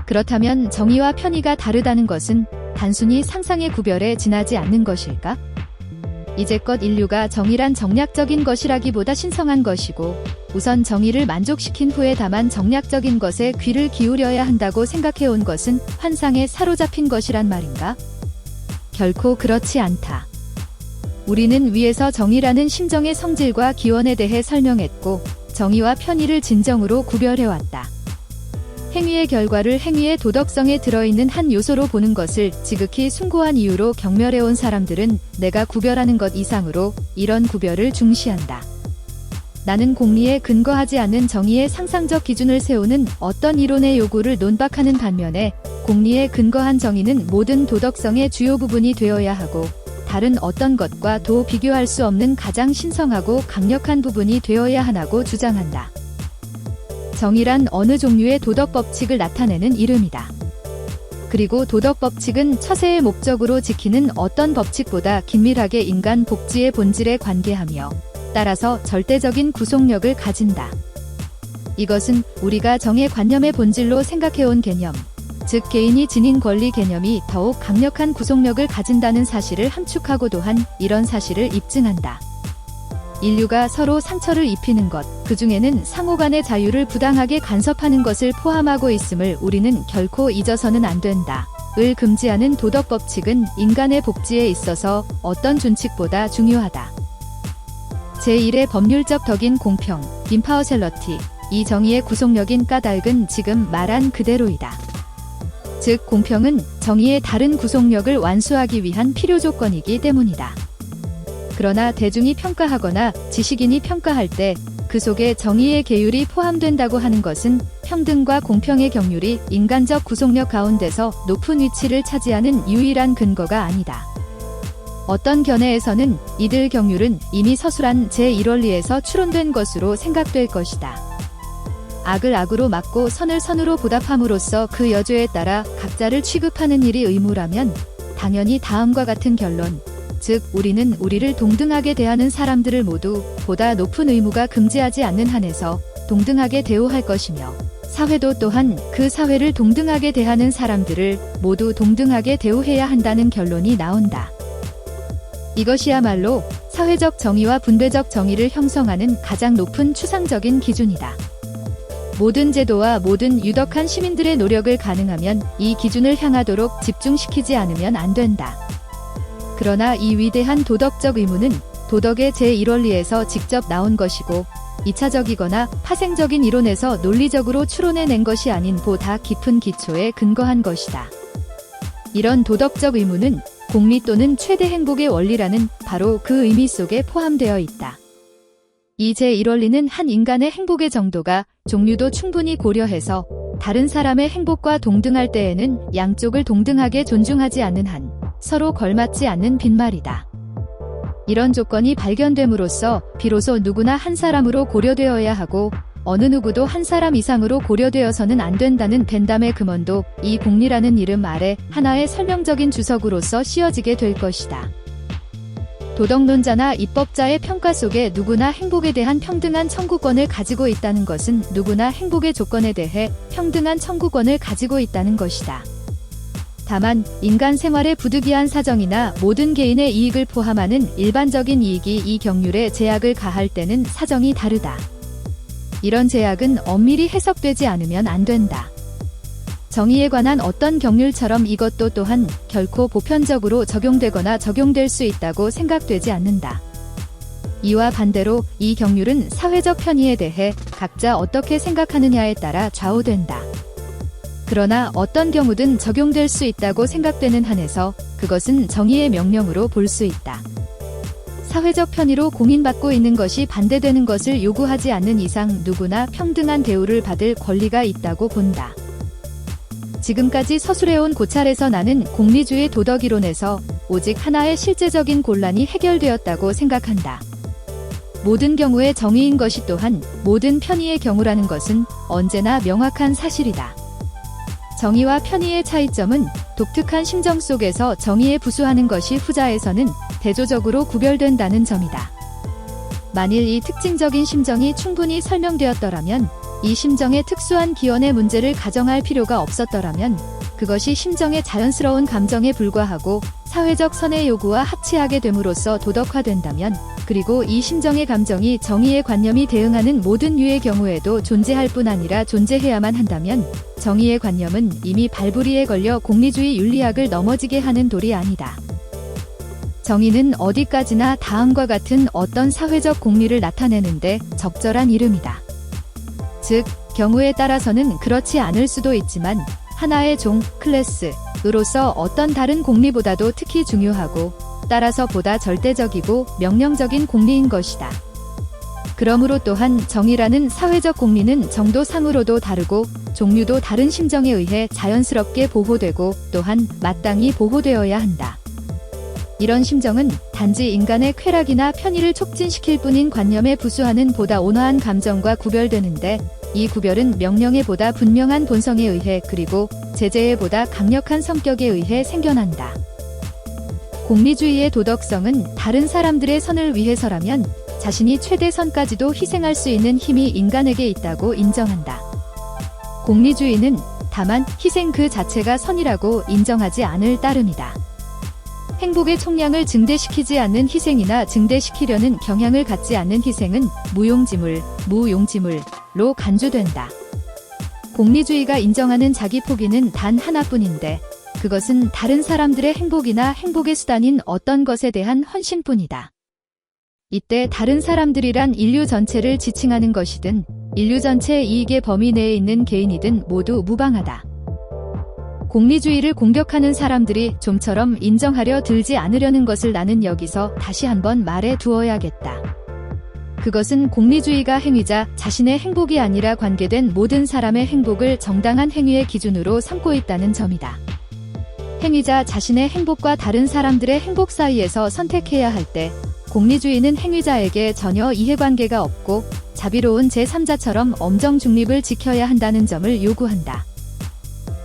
그렇다면 정의와 편의가 다르다는 것은 단순히 상상의 구별에 지나지 않는 것일까? 이제껏 인류가 정의란 정략적인 것이라기보다 신성한 것이고 우선 정의를 만족시킨 후에 다만 정략적인 것에 귀를 기울여야 한다고 생각해온 것은 환상에 사로잡힌 것이란 말인가? 결코 그렇지 않다. 우리는 위에서 정의라는 심정의 성질과 기원에 대해 설명했고 정의와 편의를 진정으로 구별해왔다. 행위의 결과를 행위의 도덕성에 들어있는 한 요소로 보는 것을 지극히 숭고한 이유로 경멸해온 사람들은 내가 구별하는 것 이상으로 이런 구별을 중시한다. 나는 공리에 근거하지 않는 정의의 상상적 기준을 세우는 어떤 이론의 요구를 논박하는 반면에 공리에 근거한 정의는 모든 도덕성의 주요 부분이 되어야 하고 다른 어떤 것과 도 비교할 수 없는 가장 신성하고 강력한 부분이 되어야 하나고 주장한다. 정의란 어느 종류의 도덕 법칙을 나타내는 이름이다. 그리고 도덕 법칙은 처세의 목적으로 지키는 어떤 법칙보다 긴밀하게 인간 복지의 본질에 관계하며 따라서 절대적인 구속력을 가진다. 이것은 우리가 정의 관념의 본질로 생각해온 개념, 즉 개인이 지닌 권리 개념이 더욱 강력한 구속력을 가진다는 사실을 함축하고 또한 이런 사실을 입증한다. 인류가 서로 상처를 입히는 것, 그 중에는 상호 간의 자유를 부당하게 간섭하는 것을 포함하고 있음을 우리는 결코 잊어서는 안 된다. 을 금지하는 도덕 법칙은 인간의 복지에 있어서 어떤 준칙보다 중요하다. 제1의 법률적 덕인 공평, 임파워셜러티, 이 정의의 구속력인 까닭은 지금 말한 그대로이다. 즉 공평은 정의의 다른 구속력을 완수하기 위한 필요 조건이기 때문이다. 그러나 대중이 평가하거나 지식인이 평가할 때 그 속에 정의의 계율이 포함된다고 하는 것은 평등과 공평의 경률이 인간적 구속력 가운데서 높은 위치를 차지하는 유일한 근거가 아니다. 어떤 견해에서는 이들 경률은 이미 서술한 제1원리에서 추론된 것으로 생각될 것이다. 악을 악으로 막고 선을 선으로 보답함으로써 그 여죄에 따라 각자를 취급하는 일이 의무라면 당연히 다음과 같은 결론, 즉 우리는 우리를 동등하게 대하는 사람들을 모두 보다 높은 의무가 금지하지 않는 한에서 동등하게 대우할 것이며 사회도 또한 그 사회를 동등하게 대하는 사람들을 모두 동등하게 대우해야 한다는 결론이 나온다. 이것이야말로 사회적 정의와 분배적 정의를 형성하는 가장 높은 추상적인 기준이다. 모든 제도와 모든 유덕한 시민들의 노력을 가능하면 이 기준을 향하도록 집중시키지 않으면 안 된다. 그러나 이 위대한 도덕적 의무는 도덕의 제1원리에서 직접 나온 것이고 2차적이거나 파생적인 이론에서 논리적으로 추론해낸 것이 아닌 보다 깊은 기초에 근거한 것이다. 이런 도덕적 의무는 공리 또는 최대 행복의 원리라는 바로 그 의미 속에 포함되어 있다. 이 제1원리는 한 인간의 행복의 정도가 종류도 충분히 고려해서 다른 사람의 행복과 동등할 때에는 양쪽을 동등하게 존중하지 않는 한 서로 걸맞지 않는 빈말이다. 이런 조건이 발견됨으로써 비로소 누구나 한 사람으로 고려되어야 하고 어느 누구도 한 사람 이상으로 고려되어서는 안 된다는 벤담의 금원도 이 공리라는 이름 아래 하나의 설명적인 주석으로서 씌워지게 될 것이다. 도덕론자나 입법자의 평가 속에 누구나 행복에 대한 평등한 청구권을 가지고 있다는 것은 누구나 행복의 조건에 대해 평등한 청구권을 가지고 있다는 것이다. 다만 인간 생활의 부득이한 사정이나 모든 개인의 이익을 포함하는 일반적인 이익이 이 경률에 제약을 가할 때는 사정이 다르다. 이런 제약은 엄밀히 해석되지 않으면 안 된다. 정의에 관한 어떤 경률처럼 이것도 또한 결코 보편적으로 적용되거나 적용될 수 있다고 생각되지 않는다. 이와 반대로 이 경률은 사회적 편의에 대해 각자 어떻게 생각하느냐에 따라 좌우된다. 그러나 어떤 경우든 적용될 수 있다고 생각되는 한에서 그것은 정의의 명령으로 볼 수 있다. 사회적 편의로 공인받고 있는 것이 반대되는 것을 요구하지 않는 이상 누구나 평등한 대우를 받을 권리가 있다고 본다. 지금까지 서술해온 고찰에서 나는 공리주의 도덕이론에서 오직 하나의 실제적인 곤란이 해결되었다고 생각한다. 모든 경우의 정의인 것이 또한 모든 편의의 경우라는 것은 언제나 명확한 사실이다. 정의와 편의의 차이점은 독특한 심정 속에서 정의에 부수하는 것이 후자에서는 대조적으로 구별된다는 점이다. 만일 이 특징적인 심정이 충분히 설명되었더라면 이 심정의 특수한 기원의 문제를 가정할 필요가 없었더라면 그것이 심정의 자연스러운 감정에 불과하고 사회적 선의 요구와 합치하게 됨으로써 도덕화된다면, 그리고 이 심정의 감정이 정의의 관념이 대응하는 모든 유의 경우에도 존재할 뿐 아니라 존재해야만 한다면 정의의 관념은 이미 발부리에 걸려 공리주의 윤리학을 넘어지게 하는 돌이 아니다. 정의는 어디까지나 다음과 같은 어떤 사회적 공리를 나타내는데 적절한 이름이다. 즉, 경우에 따라서는 그렇지 않을 수도 있지만 하나의 종, 클래스으로서 어떤 다른 공리보다도 특히 중요하고 따라서 보다 절대적이고 명령적인 공리인 것이다. 그러므로 또한 정의라는 사회적 공리는 정도상으로도 다르고 종류도 다른 심정에 의해 자연스럽게 보호되고 또한 마땅히 보호되어야 한다. 이런 심정은 단지 인간의 쾌락이나 편의를 촉진시킬 뿐인 관념에 부수하는 보다 온화한 감정과 구별되는데, 이 구별은 명령의 보다 분명한 본성에 의해 그리고 제재의 보다 강력한 성격에 의해 생겨난다. 공리주의의 도덕성은 다른 사람들의 선을 위해서라면 자신이 최대선까지도 희생할 수 있는 힘이 인간에게 있다고 인정한다. 공리주의는 다만 희생 그 자체가 선이라고 인정하지 않을 따름이다. 행복의 총량을 증대시키지 않는 희생이나 증대시키려는 경향을 갖지 않는 희생은 무용지물로 간주된다. 공리주의가 인정하는 자기 포기는 단 하나뿐인데 그것은 다른 사람들의 행복이나 행복의 수단인 어떤 것에 대한 헌신뿐이다. 이때 다른 사람들이란 인류 전체를 지칭하는 것이든 인류 전체의 이익의 범위 내에 있는 개인이든 모두 무방하다. 공리주의를 공격하는 사람들이 좀처럼 인정하려 들지 않으려는 것을 나는 여기서 다시 한번 말해 두어야겠다. 그것은 공리주의가 행위자 자신의 행복이 아니라 관계된 모든 사람의 행복을 정당한 행위의 기준으로 삼고 있다는 점이다. 행위자 자신의 행복과 다른 사람들의 행복 사이에서 선택해야 할 때 공리주의는 행위자에게 전혀 이해관계가 없고 자비로운 제3자처럼 엄정 중립을 지켜야 한다는 점을 요구한다.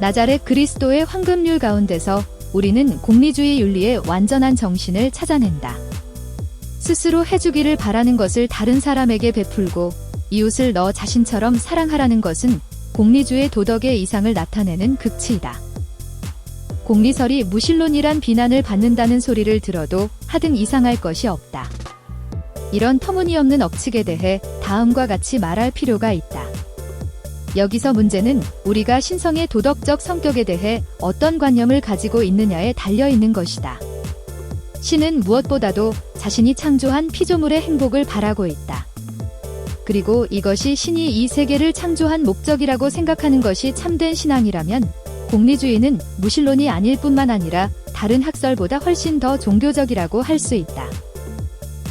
나자렛 그리스도의 황금률 가운데서 우리는 공리주의 윤리의 완전한 정신을 찾아낸다. 스스로 해주기를 바라는 것을 다른 사람에게 베풀고 이웃을 너 자신처럼 사랑하라는 것은 공리주의 도덕의 이상을 나타내는 극치이다. 공리설이 무신론이란 비난을 받는다는 소리를 들어도 하등 이상할 것이 없다. 이런 터무니없는 억측에 대해 다음과 같이 말할 필요가 있다. 여기서 문제는 우리가 신성의 도덕적 성격에 대해 어떤 관념을 가지고 있느냐에 달려 있는 것이다. 신은 무엇보다도 자신이 창조한 피조물의 행복을 바라고 있다. 그리고 이것이 신이 이 세계를 창조한 목적이라고 생각하는 것이 참된 신앙이라면 공리주의는 무신론이 아닐 뿐만 아니라 다른 학설보다 훨씬 더 종교적이라고 할 수 있다.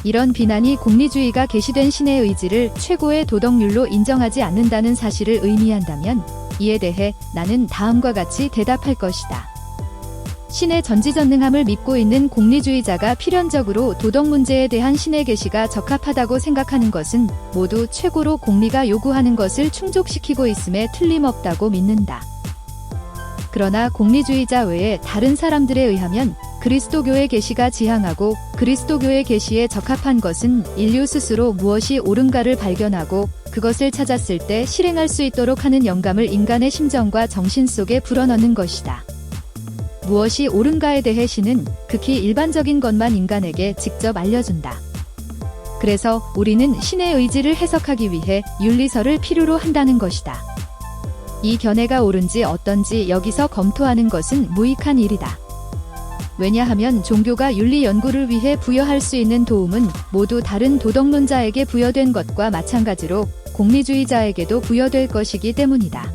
이런 비난이 공리주의가 계시된 신의 의지를 최고의 도덕률로 인정하지 않는다는 사실을 의미한다면 이에 대해 나는 다음과 같이 대답할 것이다. 신의 전지전능함을 믿고 있는 공리주의자가 필연적으로 도덕 문제에 대한 신의 계시가 적합하다고 생각하는 것은 모두 최고로 공리가 요구하는 것을 충족시키고 있음에 틀림없다고 믿는다. 그러나 공리주의자 외에 다른 사람들에 의하면 그리스도교의 계시가 지향하고 그리스도교의 계시에 적합한 것은 인류 스스로 무엇이 옳은가를 발견하고 그것을 찾았을 때 실행할 수 있도록 하는 영감을 인간의 심정과 정신 속에 불어넣는 것이다. 무엇이 옳은가에 대해 신은 극히 일반적인 것만 인간에게 직접 알려준다. 그래서 우리는 신의 의지를 해석하기 위해 윤리설을 필요로 한다는 것이다. 이 견해가 옳은지 어떤지 여기서 검토하는 것은 무익한 일이다. 왜냐하면 종교가 윤리 연구를 위해 부여할 수 있는 도움은 모두 다른 도덕론자에게 부여된 것과 마찬가지로 공리주의자에게도 부여될 것이기 때문이다.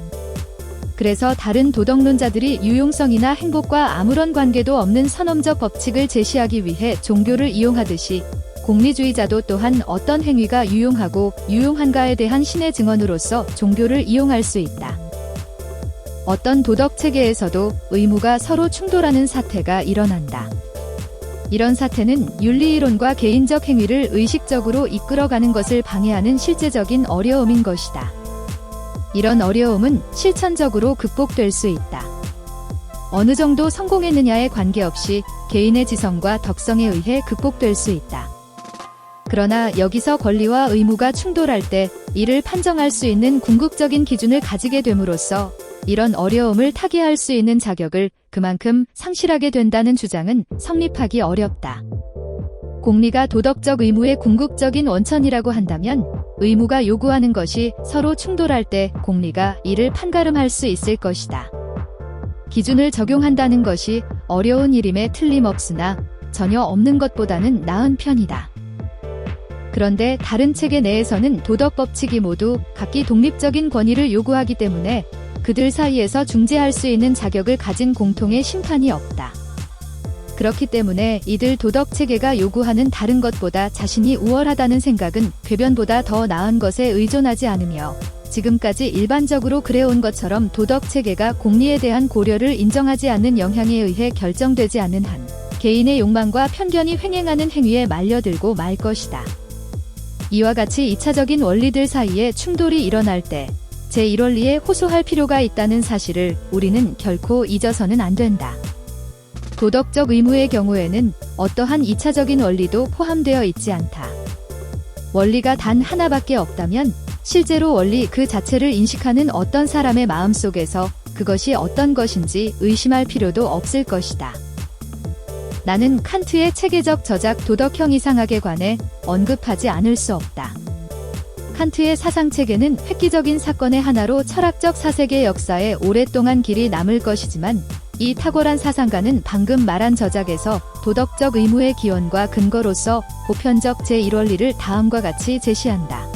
그래서 다른 도덕론자들이 유용성이나 행복과 아무런 관계도 없는 선험적 법칙을 제시하기 위해 종교를 이용하듯이 공리주의자도 또한 어떤 행위가 유용하고 유용한가에 대한 신의 증언으로서 종교를 이용할 수 있다. 어떤 도덕 체계에서도 의무가 서로 충돌하는 사태가 일어난다. 이런 사태는 윤리이론과 개인적 행위를 의식적으로 이끌어가는 것을 방해하는 실제적인 어려움인 것이다. 이런 어려움은 실천적으로 극복될 수 있다. 어느 정도 성공했느냐에 관계없이 개인의 지성과 덕성에 의해 극복될 수 있다. 그러나 여기서 권리와 의무가 충돌할 때 이를 판정할 수 있는 궁극적인 기준을 가지게 됨으로써 이런 어려움을 타개할 수 있는 자격을 그만큼 상실하게 된다는 주장은 성립하기 어렵다. 공리가 도덕적 의무의 궁극적인 원천이라고 한다면 의무가 요구하는 것이 서로 충돌할 때 공리가 이를 판가름할 수 있을 것이다. 기준을 적용한다는 것이 어려운 일임에 틀림없으나 전혀 없는 것보다는 나은 편이다. 그런데 다른 체계 내에서는 도덕 법칙이 모두 각기 독립적인 권위를 요구하기 때문에 그들 사이에서 중재할 수 있는 자격을 가진 공통의 심판이 없다. 그렇기 때문에 이들 도덕 체계가 요구하는 다른 것보다 자신이 우월하다는 생각은 궤변보다 더 나은 것에 의존하지 않으며 지금까지 일반적으로 그래온 것처럼 도덕 체계가 공리에 대한 고려를 인정하지 않는 영향에 의해 결정되지 않는 한 개인의 욕망과 편견이 횡행하는 행위에 말려들고 말 것이다. 이와 같이 2차적인 원리들 사이에 충돌이 일어날 때 제1원리에 호소할 필요가 있다는 사실을 우리는 결코 잊어서는 안 된다. 도덕적 의무의 경우에는 어떠한 2차적인 원리도 포함되어 있지 않다. 원리가 단 하나밖에 없다면 실제로 원리 그 자체를 인식하는 어떤 사람의 마음속에서 그것이 어떤 것인지 의심할 필요도 없을 것이다. 나는 칸트의 체계적 저작 도덕형 이상학에 관해 언급하지 않을 수 없다. 칸트의 사상체계는 획기적인 사건의 하나로 철학적 사색의 역사에 오랫동안 길이 남을 것이지만 이 탁월한 사상가는 방금 말한 저작에서 도덕적 의무의 기원과 근거로서 보편적 제1원리를 다음과 같이 제시한다.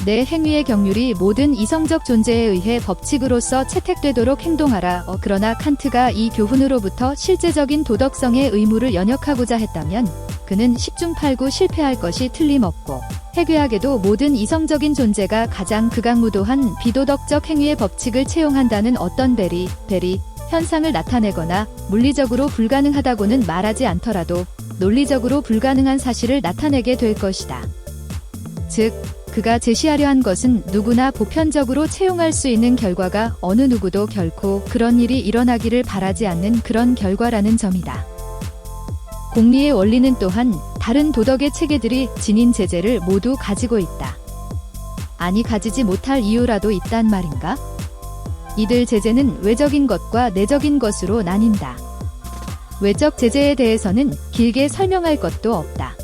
내 행위의 경률이 모든 이성적 존재에 의해 법칙으로서 채택되도록 행동하라. 그러나 칸트가 이 교훈으로부터 실제적인 도덕성의 의무를 연역하고자 했다면 그는 10중 8구 실패할 것이 틀림없고 해괴하게도 모든 이성적인 존재가 가장 극악무도한 비도덕적 행위의 법칙을 채용한다는 어떤 베리 현상을 나타내거나 물리적으로 불가능하다고는 말하지 않더라도 논리적으로 불가능한 사실을 나타내게 될 것이다. 즉, 그가 제시하려 한 것은 누구나 보편적으로 채용할 수 있는 결과가 어느 누구도 결코 그런 일이 일어나기를 바라지 않는 그런 결과라는 점이다. 공리의 원리는 또한 다른 도덕의 체계들이 지닌 제재를 모두 가지고 있다. 아니, 가지지 못할 이유라도 있단 말인가? 이들 제재는 외적인 것과 내적인 것으로 나뉜다. 외적 제재에 대해서는 길게 설명할 것도 없다.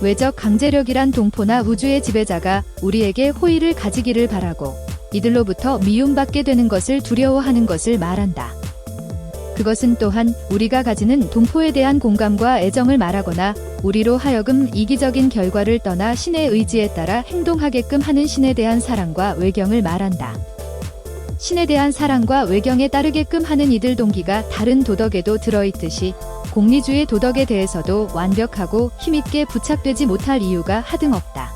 외적 강제력이란 동포나 우주의 지배자가 우리에게 호의를 가지기를 바라고 이들로부터 미움받게 되는 것을 두려워하는 것을 말한다. 그것은 또한 우리가 가지는 동포에 대한 공감과 애정을 말하거나 우리로 하여금 이기적인 결과를 떠나 신의 의지에 따라 행동하게끔 하는 신에 대한 사랑과 외경을 말한다. 신에 대한 사랑과 외경에 따르게끔 하는 이들 동기가 다른 도덕에도 들어있듯이 공리주의 도덕에 대해서도 완벽하고 힘있게 부착되지 못할 이유가 하등없다.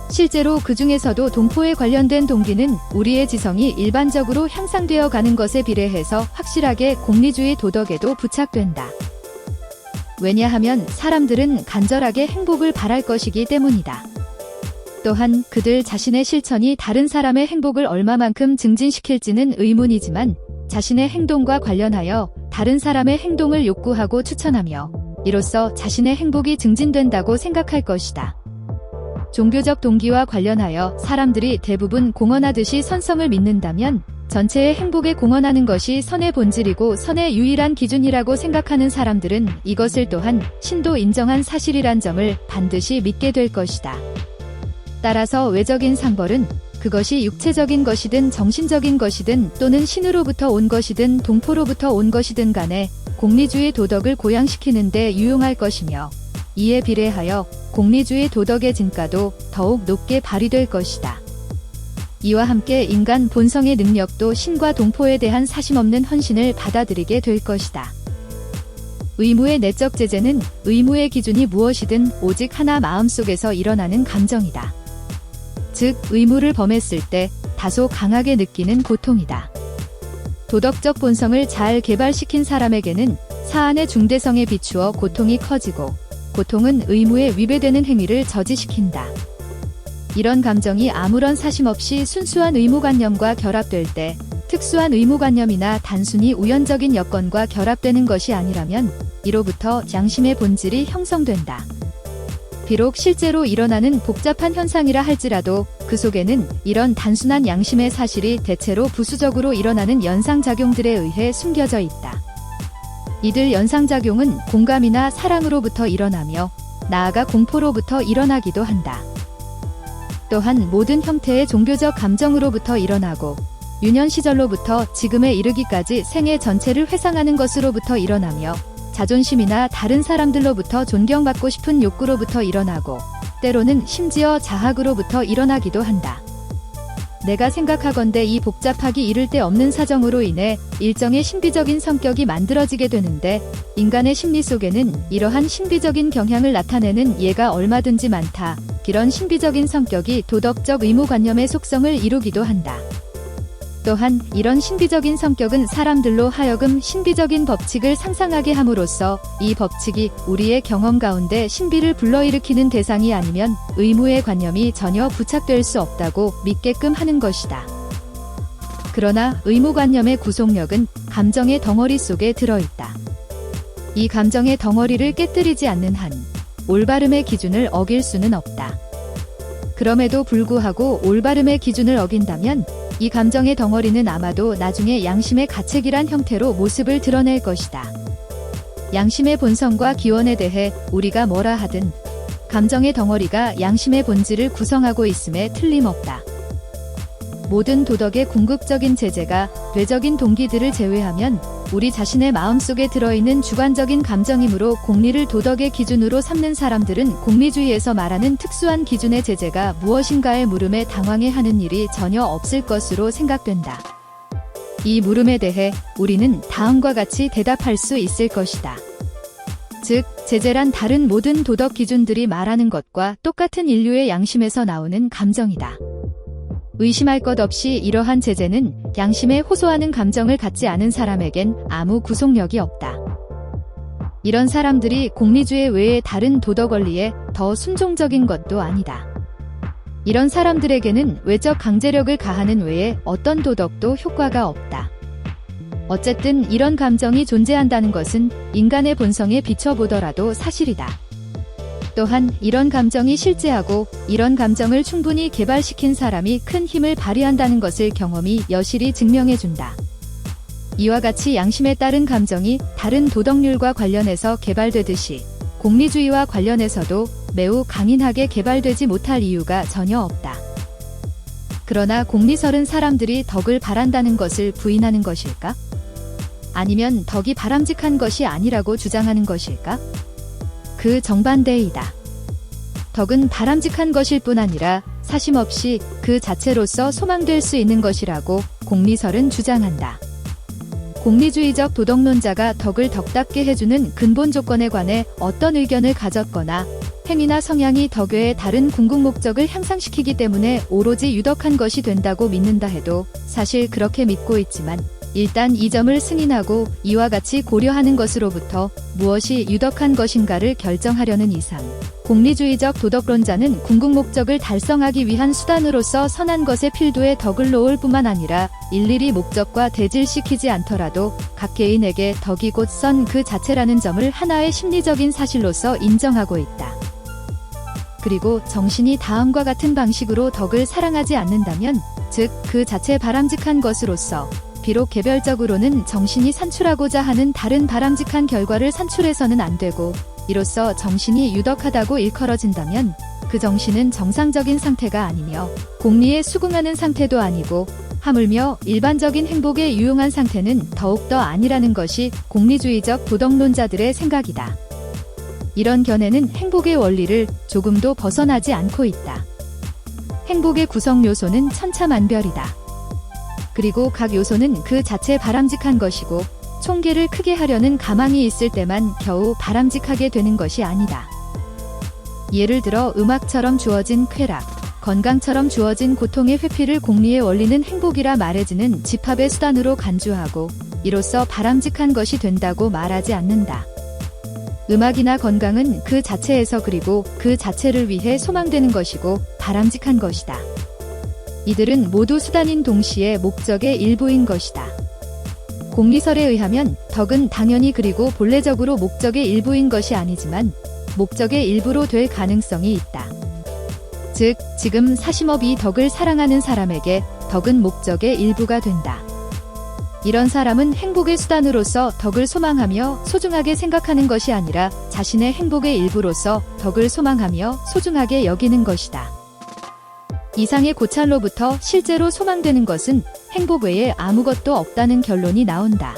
실제로 그 중에서도 동포에 관련된 동기는 우리의 지성이 일반적으로 향상되어 가는 것에 비례해서 확실하게 공리주의 도덕에도 부착된다. 왜냐하면 사람들은 간절하게 행복을 바랄 것이기 때문이다. 또한 그들 자신의 실천이 다른 사람의 행복을 얼마만큼 증진시킬지는 의문이지만 자신의 행동과 관련하여 다른 사람의 행동을 욕구하고 추천하며 이로써 자신의 행복이 증진된다고 생각할 것이다. 종교적 동기와 관련하여 사람들이 대부분 공언하듯이 선성을 믿는다면 전체의 행복에 공언하는 것이 선의 본질이고 선의 유일한 기준이라고 생각하는 사람들은 이것을 또한 신도 인정한 사실이란 점을 반드시 믿게 될 것이다. 따라서 외적인 상벌은 그것이 육체적인 것이든 정신적인 것이든 또는 신으로부터 온 것이든 동포로부터 온 것이든 간에 공리주의 도덕을 고양시키는 데 유용할 것이며 이에 비례하여 공리주의 도덕의 진가도 더욱 높게 발휘될 것이다. 이와 함께 인간 본성의 능력도 신과 동포에 대한 사심없는 헌신을 받아들이게 될 것이다. 의무의 내적 제재는 의무의 기준이 무엇이든 오직 하나 마음속에서 일어나는 감정이다. 즉, 의무를 범했을 때 다소 강하게 느끼는 고통이다. 도덕적 본성을 잘 개발시킨 사람에게는 사안의 중대성에 비추어 고통이 커지고 고통은 의무에 위배되는 행위를 저지시킨다. 이런 감정이 아무런 사심 없이 순수한 의무관념과 결합될 때 특수한 의무관념이나 단순히 우연적인 여건과 결합되는 것이 아니라면 이로부터 양심의 본질이 형성된다. 비록 실제로 일어나는 복잡한 현상이라 할지라도 그 속에는 이런 단순한 양심의 사실이 대체로 부수적으로 일어나는 연상작용들에 의해 숨겨져 있다. 이들 연상작용은 공감이나 사랑으로부터 일어나며 나아가 공포로부터 일어나기도 한다. 또한 모든 형태의 종교적 감정으로부터 일어나고 유년 시절로부터 지금에 이르기까지 생애 전체를 회상하는 것으로부터 일어나며 자존심이나 다른 사람들로부터 존경받고 싶은 욕구로부터 일어나고 때로는 심지어 자학으로부터 일어나기도 한다. 내가 생각하건대 이 복잡하기 이를 데 없는 사정으로 인해 일정의 신비적인 성격이 만들어지게 되는데 인간의 심리 속에는 이러한 신비적인 경향을 나타내는 예가 얼마든지 많다. 이런 신비적인 성격이 도덕적 의무관념의 속성을 이루기도 한다. 또한 이런 신비적인 성격은 사람들로 하여금 신비적인 법칙을 상상하게 함으로써 이 법칙이 우리의 경험 가운데 신비를 불러일으키는 대상이 아니면 의무의 관념이 전혀 부착될 수 없다고 믿게끔 하는 것이다. 그러나 의무관념의 구속력은 감정의 덩어리 속에 들어있다. 이 감정의 덩어리를 깨뜨리지 않는 한 올바름의 기준을 어길 수는 없다. 그럼에도 불구하고 올바름의 기준을 어긴다면 이 감정의 덩어리는 아마도 나중에 양심의 가책이란 형태로 모습을 드러낼 것이다. 양심의 본성과 기원에 대해 우리가 뭐라 하든 감정의 덩어리가 양심의 본질을 구성하고 있음에 틀림없다. 모든 도덕의 궁극적인 제재가 뇌적인 동기들을 제외하면 우리 자신의 마음속에 들어있는 주관적인 감정이므로 공리를 도덕의 기준으로 삼는 사람들은 공리주의에서 말하는 특수한 기준의 제재가 무엇인가의 물음에 당황해하는 일이 전혀 없을 것으로 생각된다. 이 물음에 대해 우리는 다음과 같이 대답할 수 있을 것이다. 즉, 제재란 다른 모든 도덕 기준들이 말하는 것과 똑같은 인류의 양심에서 나오는 감정이다. 의심할 것 없이 이러한 제재는 양심에 호소하는 감정을 갖지 않은 사람에겐 아무 구속력이 없다. 이런 사람들이 공리주의 외의 다른 도덕 원리에 더 순종적인 것도 아니다. 이런 사람들에게는 외적 강제력을 가하는 외에 어떤 도덕도 효과가 없다. 어쨌든 이런 감정이 존재한다는 것은 인간의 본성에 비춰보더라도 사실이다. 또한 이런 감정이 실제하고 이런 감정을 충분히 개발시킨 사람이 큰 힘을 발휘한다는 것을 경험이 여실히 증명해준다. 이와 같이 양심에 따른 감정이 다른 도덕률과 관련해서 개발되듯이 공리주의와 관련해서도 매우 강인하게 개발되지 못할 이유가 전혀 없다. 그러나 공리설은 사람들이 덕을 바란다는 것을 부인하는 것일까? 아니면 덕이 바람직한 것이 아니라고 주장하는 것일까? 그 정반대이다. 덕은 바람직한 것일 뿐 아니라 사심없이 그 자체로서 소망될 수 있는 것이라고 공리설은 주장한다. 공리주의적 도덕론자가 덕을 덕답게 해주는 근본 조건에 관해 어떤 의견을 가졌거나 행위나 성향이 덕 외의 다른 궁극 목적을 향상시키기 때문에 오로지 유덕한 것이 된다고 믿는다 해도 사실 그렇게 믿고 있지만 일단 이 점을 승인하고 이와 같이 고려하는 것으로부터 무엇이 유덕한 것인가를 결정하려는 이상 공리주의적 도덕론자는 궁극 목적을 달성하기 위한 수단으로서 선한 것의 필도에 덕을 놓을 뿐만 아니라 일일이 목적과 대질시키지 않더라도 각 개인에게 덕이 곧 선 그 자체라는 점을 하나의 심리적인 사실로서 인정하고 있다. 그리고 정신이 다음과 같은 방식으로 덕을 사랑하지 않는다면 즉 그 자체 바람직한 것으로서 비록 개별적으로는 정신이 산출하고자 하는 다른 바람직한 결과를 산출해서는 안 되고 이로써 정신이 유덕하다고 일컬어진다면 그 정신은 정상적인 상태가 아니며 공리에 수긍하는 상태도 아니고 하물며 일반적인 행복에 유용한 상태는 더욱더 아니라는 것이 공리주의적 도덕론자들의 생각이다. 이런 견해는 행복의 원리를 조금도 벗어나지 않고 있다. 행복의 구성 요소는 천차만별이다. 그리고 각 요소는 그 자체 바람직한 것이고 총계를 크게 하려는 가망이 있을 때만 겨우 바람직하게 되는 것이 아니다. 예를 들어 음악처럼 주어진 쾌락, 건강처럼 주어진 고통의 회피를 공리의 원리는 행복이라 말해지는 집합의 수단으로 간주하고 이로써 바람직한 것이 된다고 말하지 않는다. 음악이나 건강은 그 자체에서 그리고 그 자체를 위해 소망되는 것이고 바람직한 것이다. 이들은 모두 수단인 동시에 목적의 일부인 것이다. 공리설에 의하면 덕은 당연히 그리고 본래적으로 목적의 일부인 것이 아니지만 목적의 일부로 될 가능성이 있다. 즉, 지금 사심없이 덕을 사랑하는 사람에게 덕은 목적의 일부가 된다. 이런 사람은 행복의 수단으로서 덕을 소망하며 소중하게 생각하는 것이 아니라 자신의 행복의 일부로서 덕을 소망하며 소중하게 여기는 것이다. 이상의 고찰로부터 실제로 소망되는 것은 행복 외에 아무것도 없다는 결론이 나온다.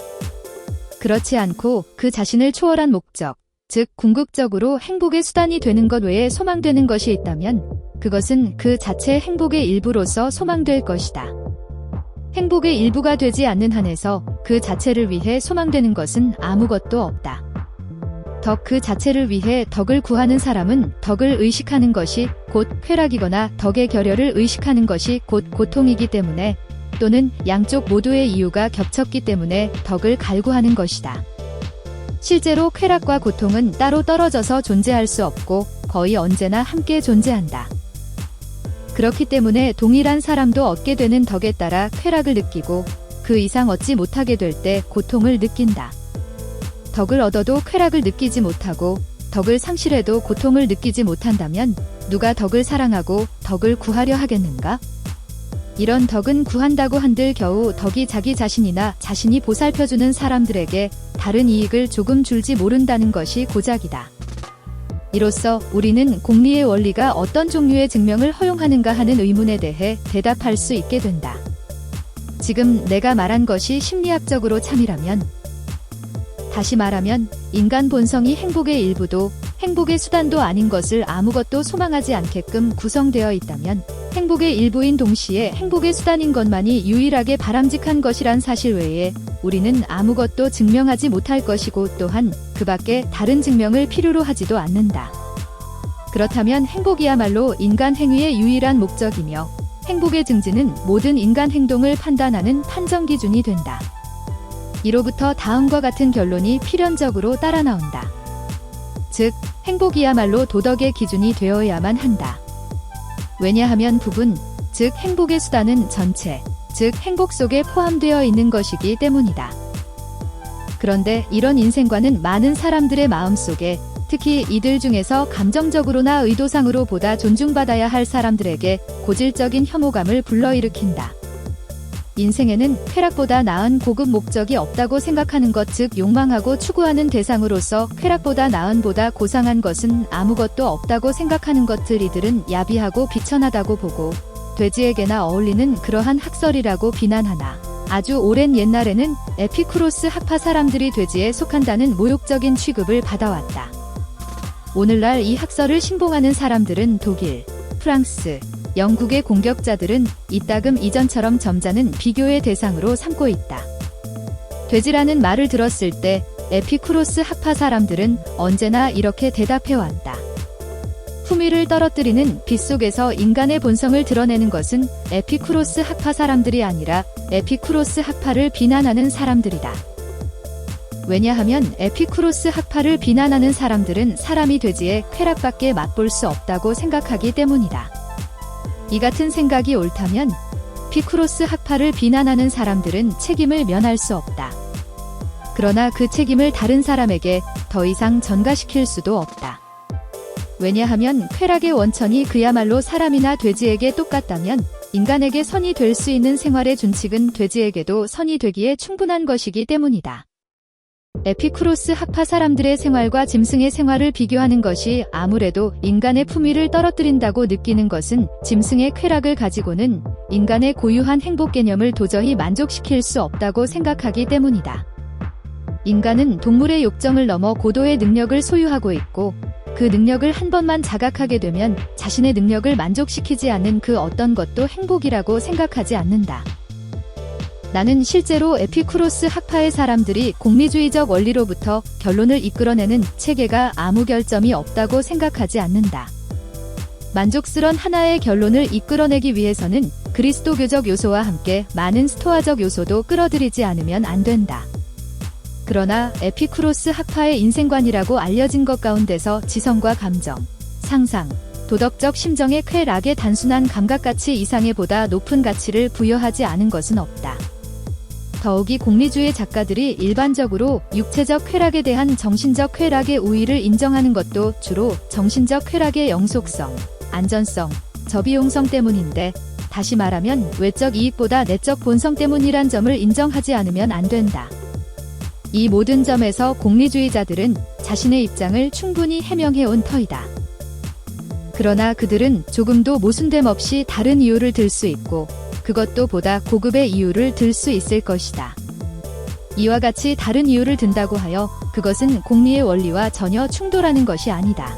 그렇지 않고 그 자신을 초월한 목적, 즉 궁극적으로 행복의 수단이 되는 것 외에 소망되는 것이 있다면 그것은 그 자체의 행복의 일부로서 소망될 것이다. 행복의 일부가 되지 않는 한에서 그 자체를 위해 소망되는 것은 아무것도 없다. 덕 그 자체를 위해 덕을 구하는 사람은 덕을 의식하는 것이 곧 쾌락이거나 덕의 결여를 의식하는 것이 곧 고통이기 때문에 또는 양쪽 모두의 이유가 겹쳤기 때문에 덕을 갈구하는 것이다. 실제로 쾌락과 고통은 따로 떨어져서 존재할 수 없고 거의 언제나 함께 존재한다. 그렇기 때문에 동일한 사람도 얻게 되는 덕에 따라 쾌락을 느끼고 그 이상 얻지 못하게 될 때 고통을 느낀다. 덕을 얻어도 쾌락을 느끼지 못하고 덕을 상실해도 고통을 느끼지 못한다면 누가 덕을 사랑하고 덕을 구하려 하겠는가? 이런 덕은 구한다고 한들 겨우 덕이 자기 자신이나 자신이 보살펴주는 사람들에게 다른 이익을 조금 줄지 모른다는 것이 고작이다. 이로써 우리는 공리의 원리가 어떤 종류의 증명을 허용하는가 하는 의문에 대해 대답할 수 있게 된다. 지금 내가 말한 것이 심리학적으로 참이라면, 다시 말하면 인간 본성이 행복의 일부도 행복의 수단도 아닌 것을 아무것도 소망하지 않게끔 구성되어 있다면 행복의 일부인 동시에 행복의 수단인 것만이 유일하게 바람직한 것이란 사실 외에 우리는 아무것도 증명하지 못할 것이고 또한 그 밖에 다른 증명을 필요로 하지도 않는다. 그렇다면 행복이야말로 인간 행위의 유일한 목적이며 행복의 증진은 모든 인간 행동을 판단하는 판정 기준이 된다. 이로부터 다음과 같은 결론이 필연적으로 따라 나온다. 즉, 행복이야말로 도덕의 기준이 되어야만 한다. 왜냐하면 부분, 즉 행복의 수단은 전체, 즉 행복 속에 포함되어 있는 것이기 때문이다. 그런데 이런 인생관은 많은 사람들의 마음속에 특히 이들 중에서 감정적으로나 의도상으로 보다 존중받아야 할 사람들에게 고질적인 혐오감을 불러일으킨다. 인생에는 쾌락보다 나은 고급 목적이 없다고 생각하는 것, 즉 욕망하고 추구하는 대상으로서 쾌락보다 나은보다 고상한 것은 아무것도 없다고 생각하는 것들, 이들은 야비하고 비천하다고 보고 돼지에게나 어울리는 그러한 학설이라고 비난하나 아주 오랜 옛날에는 에피쿠로스 학파 사람들이 돼지에 속한다는 모욕적인 취급을 받아왔다. 오늘날 이 학설을 신봉하는 사람들은 독일, 프랑스, 영국의 공격자들은 이따금 이전처럼 점잖은 비교의 대상으로 삼고 있다. 돼지라는 말을 들었을 때 에피쿠로스 학파 사람들은 언제나 이렇게 대답해왔다. 품위를 떨어뜨리는 빛 속에서 인간의 본성을 드러내는 것은 에피쿠로스 학파 사람들이 아니라 에피쿠로스 학파를 비난하는 사람들이다. 왜냐하면 에피쿠로스 학파를 비난하는 사람들은 사람이 돼지의 쾌락밖에 맛볼 수 없다고 생각하기 때문이다. 이 같은 생각이 옳다면 피쿠로스 학파를 비난하는 사람들은 책임을 면할 수 없다. 그러나 그 책임을 다른 사람에게 더 이상 전가시킬 수도 없다. 왜냐하면 쾌락의 원천이 그야말로 사람이나 돼지에게 똑같다면 인간에게 선이 될 수 있는 생활의 준칙은 돼지에게도 선이 되기에 충분한 것이기 때문이다. 에피쿠로스 학파 사람들의 생활과 짐승의 생활을 비교하는 것이 아무래도 인간의 품위를 떨어뜨린다고 느끼는 것은 짐승의 쾌락을 가지고는 인간의 고유한 행복 개념을 도저히 만족시킬 수 없다고 생각하기 때문이다. 인간은 동물의 욕정을 넘어 고도의 능력을 소유하고 있고 그 능력을 한 번만 자각하게 되면 자신의 능력을 만족시키지 않는 그 어떤 것도 행복이라고 생각하지 않는다. 나는 실제로 에피쿠로스 학파의 사람들이 공리주의적 원리로부터 결론을 이끌어내는 체계가 아무 결점이 없다고 생각하지 않는다. 만족스런 하나의 결론을 이끌어내기 위해서는 그리스도교적 요소와 함께 많은 스토아적 요소도 끌어들이지 않으면 안 된다. 그러나 에피쿠로스 학파의 인생관이라고 알려진 것 가운데서 지성과 감정, 상상, 도덕적 심정의 쾌락의 단순한 감각가치 이상의 보다 높은 가치를 부여하지 않은 것은 없다. 더욱이 공리주의 작가들이 일반적으로 육체적 쾌락에 대한 정신적 쾌락의 우위를 인정하는 것도 주로 정신적 쾌락의 영속성, 안전성, 저비용성 때문인데, 다시 말하면 외적 이익보다 내적 본성 때문이란 점을 인정하지 않으면 안 된다. 이 모든 점에서 공리주의자들은 자신의 입장을 충분히 해명해온 터이다. 그러나 그들은 조금도 모순됨 없이 다른 이유를 들 수 있고, 그것도 보다 고급의 이유를 들 수 있을 것이다. 이와 같이 다른 이유를 든다고 하여 그것은 공리의 원리와 전혀 충돌하는 것이 아니다.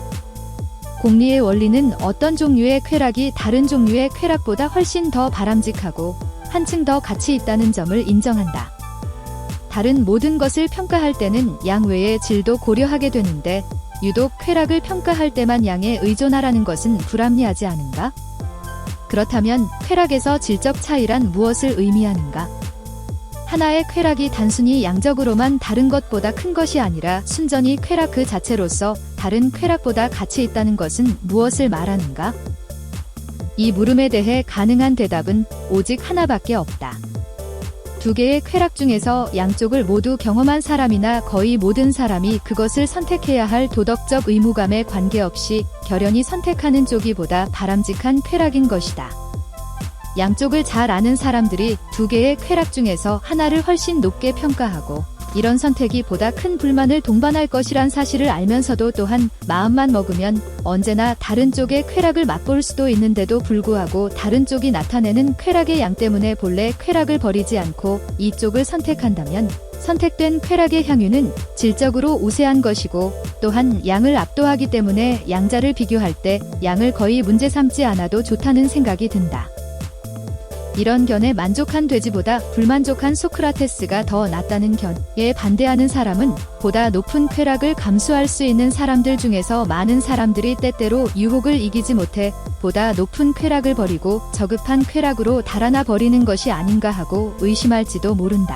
공리의 원리는 어떤 종류의 쾌락이 다른 종류의 쾌락보다 훨씬 더 바람직하고 한층 더 가치 있다는 점을 인정한다. 다른 모든 것을 평가할 때는 양외의 질도 고려하게 되는데, 유독 쾌락을 평가할 때만 양에 의존하라는 것은 불합리하지 않은가? 그렇다면 쾌락에서 질적 차이란 무엇을 의미하는가? 하나의 쾌락이 단순히 양적으로만 다른 것보다 큰 것이 아니라 순전히 쾌락 그 자체로서 다른 쾌락보다 가치 있다는 것은 무엇을 말하는가? 이 물음에 대해 가능한 대답은 오직 하나밖에 없다. 두 개의 쾌락 중에서 양쪽을 모두 경험한 사람이나 거의 모든 사람이 그것을 선택해야 할 도덕적 의무감에 관계없이 결연히 선택하는 쪽이 보다 바람직한 쾌락인 것이다. 양쪽을 잘 아는 사람들이 두 개의 쾌락 중에서 하나를 훨씬 높게 평가하고 이런 선택이 보다 큰 불만을 동반할 것이란 사실을 알면서도 또한 마음만 먹으면 언제나 다른 쪽의 쾌락을 맛볼 수도 있는데도 불구하고 다른 쪽이 나타내는 쾌락의 양 때문에 본래 쾌락을 버리지 않고 이쪽을 선택한다면 선택된 쾌락의 향유는 질적으로 우세한 것이고 또한 양을 압도하기 때문에 양자를 비교할 때 양을 거의 문제 삼지 않아도 좋다는 생각이 든다. 이런 견에 만족한 돼지보다 불만족한 소크라테스가 더 낫다는 견에 반대하는 사람은 보다 높은 쾌락을 감수할 수 있는 사람들 중에서 많은 사람들이 때때로 유혹을 이기지 못해 보다 높은 쾌락을 버리고 저급한 쾌락으로 달아나 버리는 것이 아닌가 하고 의심할지도 모른다.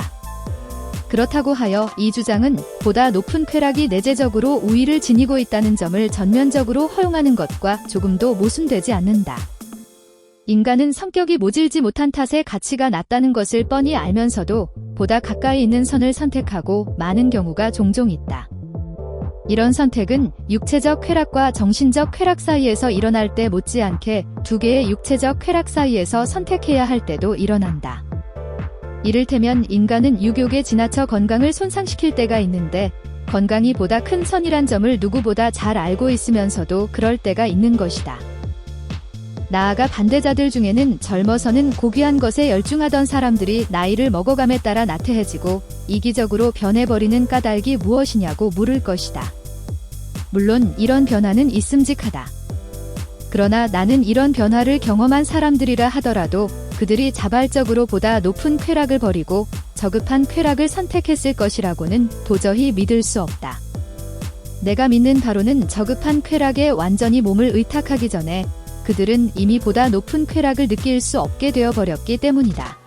그렇다고 하여 이 주장은 보다 높은 쾌락이 내재적으로 우위를 지니고 있다는 점을 전면적으로 허용하는 것과 조금도 모순되지 않는다. 인간은 성격이 모질지 못한 탓에 가치가 낮다는 것을 뻔히 알면서도 보다 가까이 있는 선을 선택하고 많은 경우가 종종 있다. 이런 선택은 육체적 쾌락과 정신적 쾌락 사이에서 일어날 때 못지않게 두 개의 육체적 쾌락 사이에서 선택해야 할 때도 일어난다. 이를테면 인간은 유욕에 지나쳐 건강을 손상시킬 때가 있는데 건강이 보다 큰 선이란 점을 누구보다 잘 알고 있으면서도 그럴 때가 있는 것이다. 나아가 반대자들 중에는 젊어서는 고귀한 것에 열중하던 사람들이 나이를 먹어감에 따라 나태해지고 이기적으로 변해버리는 까닭이 무엇이냐고 물을 것이다. 물론 이런 변화는 있음직하다. 그러나 나는 이런 변화를 경험한 사람들이라 하더라도 그들이 자발적으로 보다 높은 쾌락을 버리고 저급한 쾌락을 선택했을 것이라고는 도저히 믿을 수 없다. 내가 믿는 바로는 저급한 쾌락에 완전히 몸을 의탁하기 전에 그들은 이미 보다 높은 쾌락을 느낄 수 없게 되어버렸기 때문이다.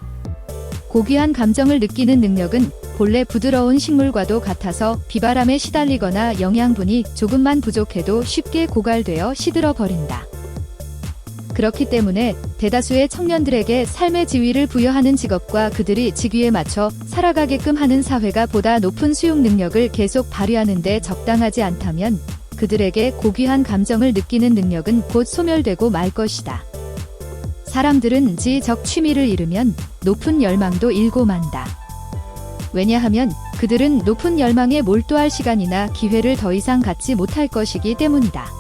고귀한 감정을 느끼는 능력은 본래 부드러운 식물과도 같아서 비바람에 시달리거나 영양분이 조금만 부족해도 쉽게 고갈되어 시들어버린다. 그렇기 때문에 대다수의 청년들에게 삶의 지위를 부여하는 직업과 그들이 직위에 맞춰 살아가게끔 하는 사회가 보다 높은 수용 능력을 계속 발휘하는 데 적당하지 않다면 그들에게 고귀한 감정을 느끼는 능력은 곧 소멸되고 말 것이다. 사람들은 지적 취미를 잃으면 높은 열망도 잃고 만다. 왜냐하면 그들은 높은 열망에 몰두할 시간이나 기회를 더 이상 갖지 못할 것이기 때문이다.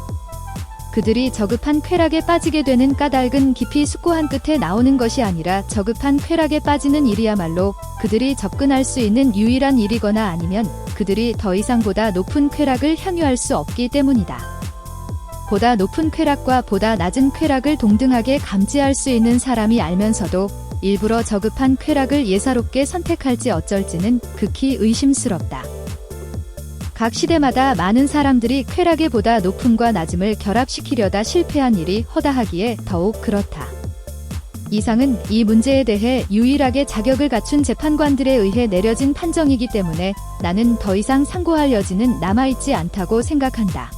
그들이 저급한 쾌락에 빠지게 되는 까닭은 깊이 숙고한 끝에 나오는 것이 아니라 저급한 쾌락에 빠지는 일이야말로 그들이 접근할 수 있는 유일한 일이거나 아니면 그들이 더 이상 보다 높은 쾌락을 향유할 수 없기 때문이다. 보다 높은 쾌락과 보다 낮은 쾌락을 동등하게 감지할 수 있는 사람이 알면서도 일부러 저급한 쾌락을 예사롭게 선택할지 어쩔지는 극히 의심스럽다. 각 시대마다 많은 사람들이 쾌락의 보다 높음과 낮음을 결합시키려다 실패한 일이 허다하기에 더욱 그렇다. 이상은 이 문제에 대해 유일하게 자격을 갖춘 재판관들에 의해 내려진 판정이기 때문에 나는 더 이상 상고할 여지는 남아있지 않다고 생각한다.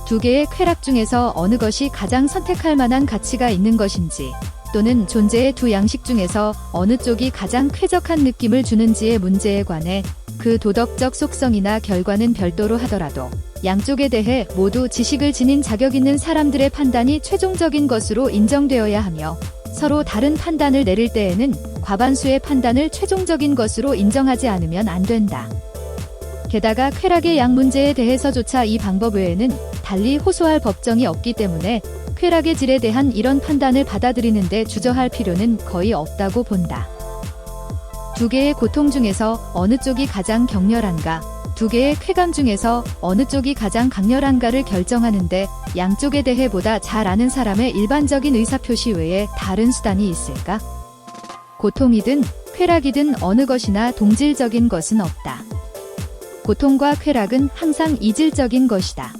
두 개의 쾌락 중에서 어느 것이 가장 선택할 만한 가치가 있는 것인지, 또는 존재의 두 양식 중에서 어느 쪽이 가장 쾌적한 느낌을 주는지의 문제에 관해 그 도덕적 속성이나 결과는 별도로 하더라도 양쪽에 대해 모두 지식을 지닌 자격 있는 사람들의 판단이 최종적인 것으로 인정되어야 하며 서로 다른 판단을 내릴 때에는 과반수의 판단을 최종적인 것으로 인정하지 않으면 안 된다. 게다가 쾌락의 양 문제에 대해서조차 이 방법 외에는 달리 호소할 법정이 없기 때문에 쾌락의 질에 대한 이런 판단을 받아들이는데 주저할 필요는 거의 없다고 본다. 두 개의 고통 중에서 어느 쪽이 가장 격렬한가, 두 개의 쾌감 중에서 어느 쪽이 가장 강렬한가를 결정하는데 양쪽에 대해 보다 잘 아는 사람의 일반적인 의사표시 외에 다른 수단이 있을까? 고통이든 쾌락이든 어느 것이나 동질적인 것은 없다. 고통과 쾌락은 항상 이질적인 것이다.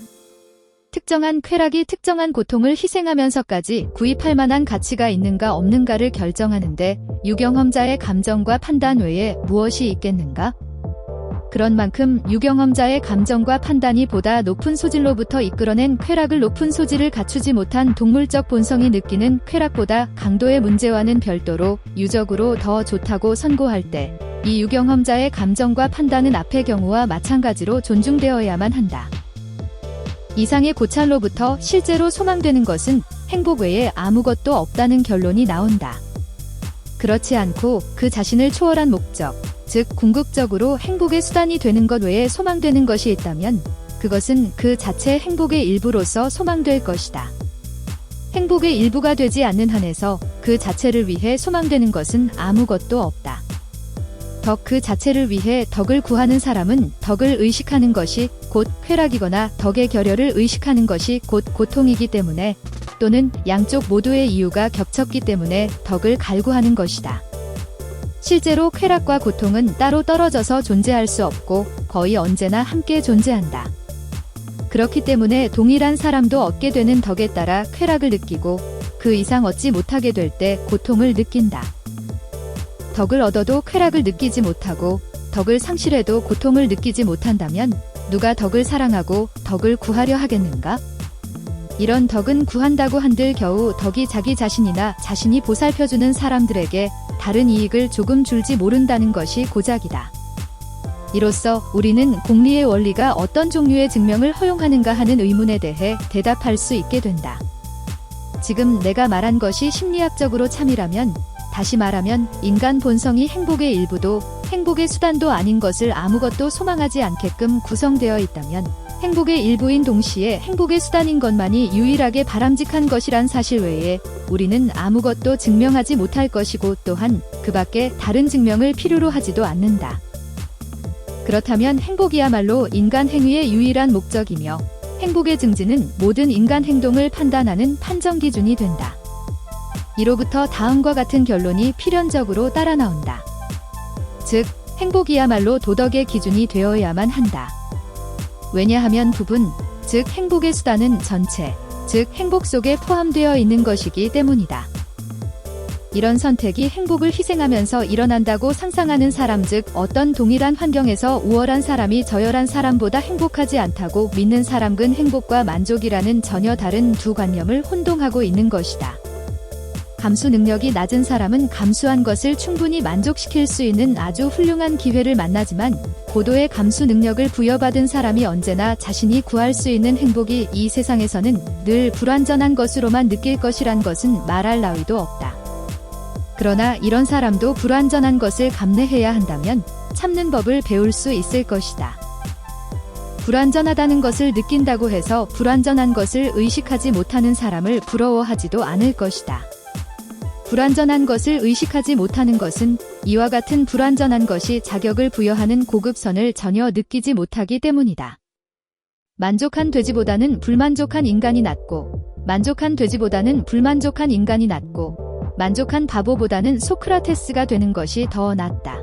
특정한 쾌락이 특정한 고통을 희생하면서까지 구입할 만한 가치가 있는가 없는가를 결정하는데 유경험자의 감정과 판단 외에 무엇이 있겠는가? 그런 만큼 유경험자의 감정과 판단이 보다 높은 소질로부터 이끌어낸 쾌락을 높은 소질을 갖추지 못한 동물적 본성이 느끼는 쾌락보다 강도의 문제와는 별도로 유적으로 더 좋다고 선고할 때 이 유경험자의 감정과 판단은 앞의 경우와 마찬가지로 존중되어야만 한다. 이상의 고찰로부터 실제로 소망되는 것은 행복 외에 아무것도 없다는 결론이 나온다. 그렇지 않고 그 자신을 초월한 목적, 즉 궁극적으로 행복의 수단이 되는 것 외에 소망되는 것이 있다면 그것은 그 자체 행복의 일부로서 소망될 것이다. 행복의 일부가 되지 않는 한에서 그 자체를 위해 소망되는 것은 아무것도 없다. 덕 그 자체를 위해 덕을 구하는 사람은 덕을 의식하는 것이 곧 쾌락이거나 덕의 결여를 의식하는 것이 곧 고통이기 때문에 또는 양쪽 모두의 이유가 겹쳤기 때문에 덕을 갈구하는 것이다. 실제로 쾌락과 고통은 따로 떨어져서 존재할 수 없고 거의 언제나 함께 존재한다. 그렇기 때문에 동일한 사람도 얻게 되는 덕에 따라 쾌락을 느끼고 그 이상 얻지 못하게 될 때 고통을 느낀다. 덕을 얻어도 쾌락을 느끼지 못하고 덕을 상실해도 고통을 느끼지 못한다면 누가 덕을 사랑하고 덕을 구하려 하겠는가? 이런 덕은 구한다고 한들 겨우 덕이 자기 자신이나 자신이 보살펴주는 사람들에게 다른 이익을 조금 줄지 모른다는 것이 고작이다. 이로써 우리는 공리의 원리가 어떤 종류의 증명을 허용하는가 하는 의문에 대해 대답할 수 있게 된다. 지금 내가 말한 것이 심리학적으로 참이라면, 다시 말하면 인간 본성이 행복의 일부도 행복의 수단도 아닌 것을 아무것도 소망하지 않게끔 구성되어 있다면 행복의 일부인 동시에 행복의 수단인 것만이 유일하게 바람직한 것이란 사실 외에 우리는 아무것도 증명하지 못할 것이고 또한 그 밖에 다른 증명을 필요로 하지도 않는다. 그렇다면 행복이야말로 인간 행위의 유일한 목적이며 행복의 증진은 모든 인간 행동을 판단하는 판정 기준이 된다. 이로부터 다음과 같은 결론이 필연적으로 따라 나온다. 즉, 행복이야말로 도덕의 기준이 되어야만 한다. 왜냐하면 부분, 즉 행복의 수단은 전체, 즉 행복 속에 포함되어 있는 것이기 때문이다. 이런 선택이 행복을 희생하면서 일어난다고 상상하는 사람, 즉 어떤 동일한 환경에서 우월한 사람이 저열한 사람보다 행복하지 않다고 믿는 사람은 행복과 만족이라는 전혀 다른 두 관념을 혼동하고 있는 것이다. 감수 능력이 낮은 사람은 감수한 것을 충분히 만족시킬 수 있는 아주 훌륭한 기회를 만나지만 고도의 감수 능력을 부여받은 사람이 언제나 자신이 구할 수 있는 행복이 이 세상에서는 늘 불완전한 것으로만 느낄 것이란 것은 말할 나위도 없다. 그러나 이런 사람도 불완전한 것을 감내해야 한다면 참는 법을 배울 수 있을 것이다. 불완전하다는 것을 느낀다고 해서 불완전한 것을 의식하지 못하는 사람을 부러워하지도 않을 것이다. 불완전한 것을 의식하지 못하는 것은 이와 같은 불완전한 것이 자격을 부여하는 고급선을 전혀 느끼지 못하기 때문이다. 만족한 돼지보다는 불만족한 인간이 낫고, 만족한 돼지보다는 불만족한 인간이 낫고, 만족한 바보보다는 소크라테스가 되는 것이 더 낫다.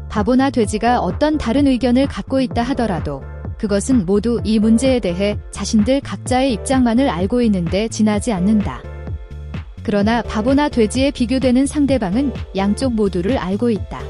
바보나 돼지가 어떤 다른 의견을 갖고 있다 하더라도 그것은 모두 이 문제에 대해 자신들 각자의 입장만을 알고 있는데 지나지 않는다. 그러나 바보나 돼지에 비교되는 상대방은 양쪽 모두를 알고 있다.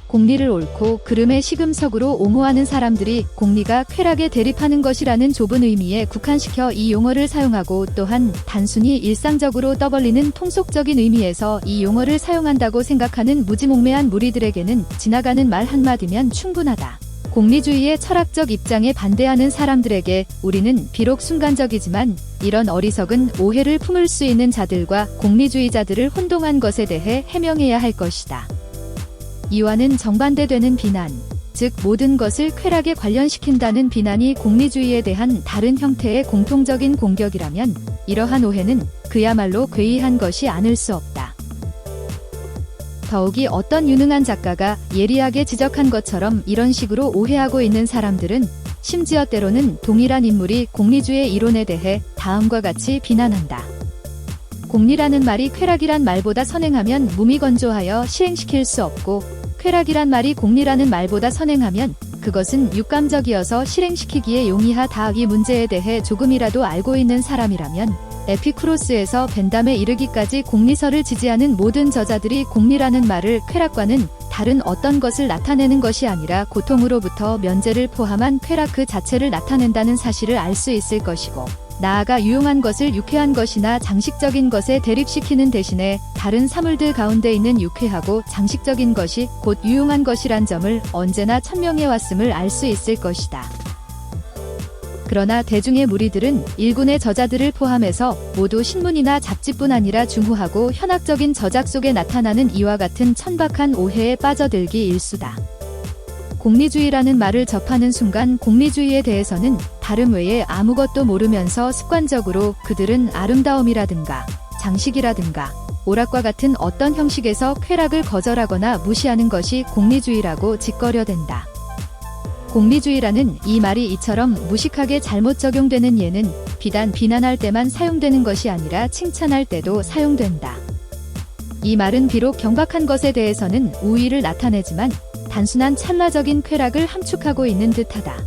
공리를 옳고 그름의 시금석으로 옹호하는 사람들이 공리가 쾌락에 대립하는 것이라는 좁은 의미에 국한시켜 이 용어를 사용하고, 또한 단순히 일상적으로 떠벌리는 통속적인 의미에서 이 용어를 사용한다고 생각하는 무지몽매한 무리들에게는 지나가는 말 한마디면 충분하다. 공리주의의 철학적 입장에 반대하는 사람들에게 우리는 비록 순간적이지만 이런 어리석은 오해를 품을 수 있는 자들과 공리주의자들을 혼동한 것에 대해 해명해야 할 것이다. 이와는 정반대되는 비난, 즉 모든 것을 쾌락에 관련시킨다는 비난이 공리주의에 대한 다른 형태의 공통적인 공격이라면 이러한 오해는 그야말로 괴이한 것이 아닐 수 없다. 더욱이 어떤 유능한 작가가 예리하게 지적한 것처럼 이런 식으로 오해하고 있는 사람들은 심지어 때로는 동일한 인물이 공리주의 이론에 대해 다음과 같이 비난한다. 공리라는 말이 쾌락이란 말보다 선행하면 무미건조하여 실행시킬 수 없고, 쾌락이란 말이 공리라는 말보다 선행하면 그것은 육감적이어서 실행시키기에 용이하다. 이 문제에 대해 조금이라도 알고 있는 사람이라면 에피쿠로스에서 벤담에 이르기까지 공리설을 지지하는 모든 저자들이 공리라는 말을 쾌락과는 다른 어떤 것을 나타내는 것이 아니라 고통으로부터 면제를 포함한 쾌락 그 자체를 나타낸다는 사실을 알 수 있을 것이고, 나아가 유용한 것을 유쾌한 것이나 장식적인 것에 대립시키는 대신에 다른 사물들 가운데 있는 유쾌하고 장식적인 것이 곧 유용한 것이란 점을 언제나 천명해왔음을 알 수 있을 것이다. 그러나 대중의 무리들은 일군의 저자들을 포함해서 모두 신문이나 잡지뿐 아니라 중후하고 현학적인 저작 속에 나타나는 이와 같은 천박한 오해에 빠져들기 일쑤다. 공리주의라는 말을 접하는 순간 공리주의에 대해서는 다름 외에 아무것도 모르면서 습관적으로 그들은 아름다움이라든가 장식이라든가 오락과 같은 어떤 형식에서 쾌락을 거절하거나 무시하는 것이 공리주의라고 짓거려댄다. 공리주의라는 이 말이 이처럼 무식하게 잘못 적용되는 예는 비단 비난할 때만 사용되는 것이 아니라 칭찬할 때도 사용된다. 이 말은 비록 경박한 것에 대해서는 우위를 나타내지만 단순한 찰나적인 쾌락을 함축하고 있는 듯하다.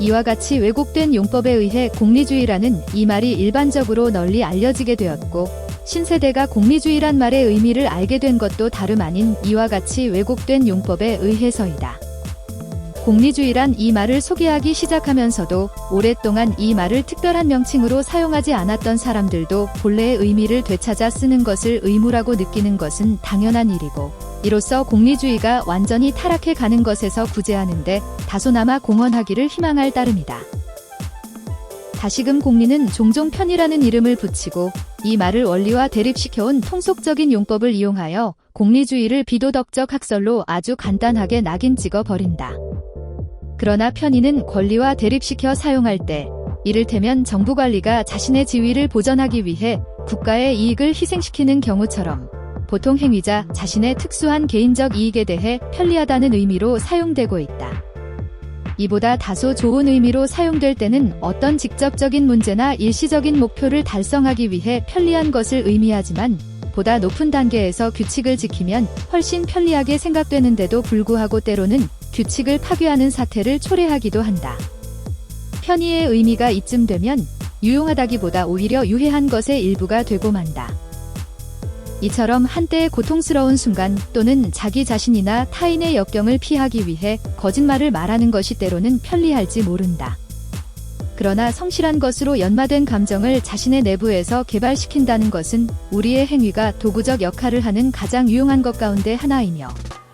이와 같이 왜곡된 용법에 의해 공리주의라는 이 말이 일반적으로 널리 알려지게 되었고, 신세대가 공리주의란 말의 의미를 알게 된 것도 다름 아닌 이와 같이 왜곡된 용법에 의해서이다. 공리주의란 이 말을 소개하기 시작하면서도 오랫동안 이 말을 특별한 명칭으로 사용하지 않았던 사람들도 본래의 의미를 되찾아 쓰는 것을 의무라고 느끼는 것은 당연한 일이고, 이로써 공리주의가 완전히 타락해 가는 것에서 구제하는데 다소나마 공헌하기를 희망할 따름이다. 다시금 공리는 종종 편이라는 이름을 붙이고 이 말을 원리와 대립시켜온 통속적인 용법을 이용하여 공리주의를 비도덕적 학설로 아주 간단하게 낙인 찍어 버린다. 그러나 편의는 권리와 대립시켜 사용할 때, 이를테면 정부관리가 자신의 지위를 보전하기 위해 국가의 이익을 희생시키는 경우처럼 보통 행위자 자신의 특수한 개인적 이익에 대해 편리하다는 의미로 사용되고 있다. 이보다 다소 좋은 의미로 사용될 때는 어떤 직접적인 문제나 일시적인 목표를 달성하기 위해 편리한 것을 의미하지만, 보다 높은 단계에서 규칙을 지키면 훨씬 편리하게 생각되는데도 불구하고 때로는 규칙을 파괴하는 사태를 초래하기도 한다. 편의의 의미가 이쯤 되면 유용하다기보다 오히려 유해한 것의 일부가 되고 만다. 이처럼 한때의 고통스러운 순간 또는 자기 자신이나 타인의 역경을 피하기 위해 거짓말을 말하는 것이 때로는 편리할지 모른다. 그러나 성실한 것으로 연마된 감정을 자신의 내부에서 개발시킨다는 것은 우리의 행위가 도구적 역할을 하는 가장 유용한 것 가운데 하나이며,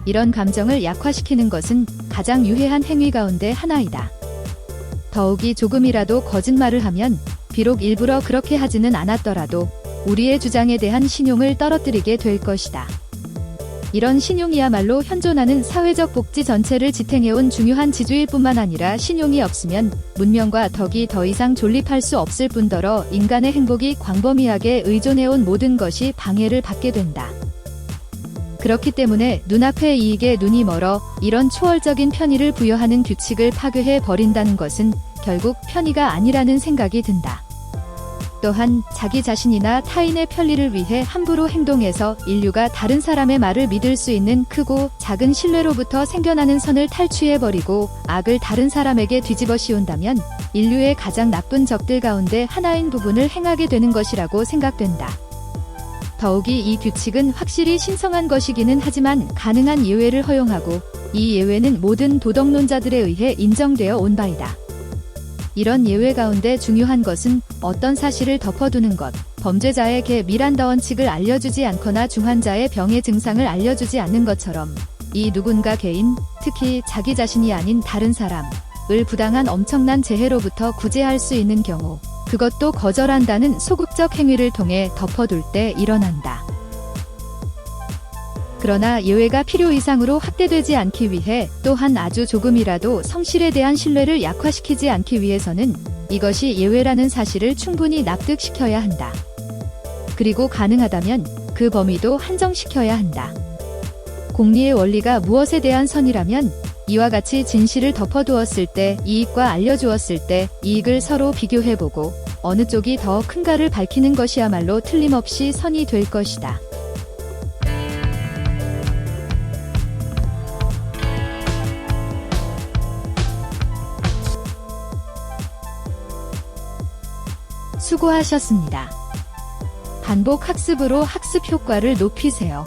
이런 감정을 약화시키는 것은 가장 유해한 행위 가운데 하나이다. 더욱이 조금이라도 거짓말을 하면 비록 일부러 그렇게 하지는 않았더라도 우리의 주장에 대한 신용을 떨어뜨리게 될 것이다. 이런 신용이야말로 현존하는 사회적 복지 전체를 지탱해온 중요한 지주일 뿐만 아니라, 신용이 없으면 문명과 덕이 더 이상 존립할 수 없을 뿐더러 인간의 행복이 광범위하게 의존해온 모든 것이 방해를 받게 된다. 그렇기 때문에 눈앞의 이익에 눈이 멀어 이런 초월적인 편의를 부여하는 규칙을 파괴해 버린다는 것은 결국 편의가 아니라는 생각이 든다. 또한 자기 자신이나 타인의 편리를 위해 함부로 행동해서 인류가 다른 사람의 말을 믿을 수 있는 크고 작은 신뢰로부터 생겨나는 선을 탈취해버리고 악을 다른 사람에게 뒤집어 씌운다면 인류의 가장 나쁜 적들 가운데 하나인 부분을 행하게 되는 것이라고 생각된다. 더욱이 이 규칙은 확실히 신성한 것이기는 하지만 가능한 예외를 허용하고 이 예외는 모든 도덕론자들에 의해 인정되어 온 바이다. 이런 예외 가운데 중요한 것은 어떤 사실을 덮어두는 것, 범죄자에게 미란다 원칙을 알려주지 않거나 중환자의 병의 증상을 알려주지 않는 것처럼 이 누군가 개인, 특히 자기 자신이 아닌 다른 사람을 부당한 엄청난 재해로부터 구제할 수 있는 경우, 그것도 거절한다는 소극적 행위를 통해 덮어둘 때 일어난다. 그러나 예외가 필요 이상으로 확대되지 않기 위해 또한 아주 조금이라도 성실에 대한 신뢰를 약화시키지 않기 위해서는 이것이 예외라는 사실을 충분히 납득시켜야 한다. 그리고 가능하다면 그 범위도 한정시켜야 한다. 공리의 원리가 무엇에 대한 선이라면 이와 같이 진실을 덮어두었을 때 이익과 알려주었을 때 이익을 서로 비교해보고 어느 쪽이 더 큰가를 밝히는 것이야말로 틀림없이 선이 될 것이다. 수고하셨습니다. 반복 학습으로 학습 효과를 높이세요.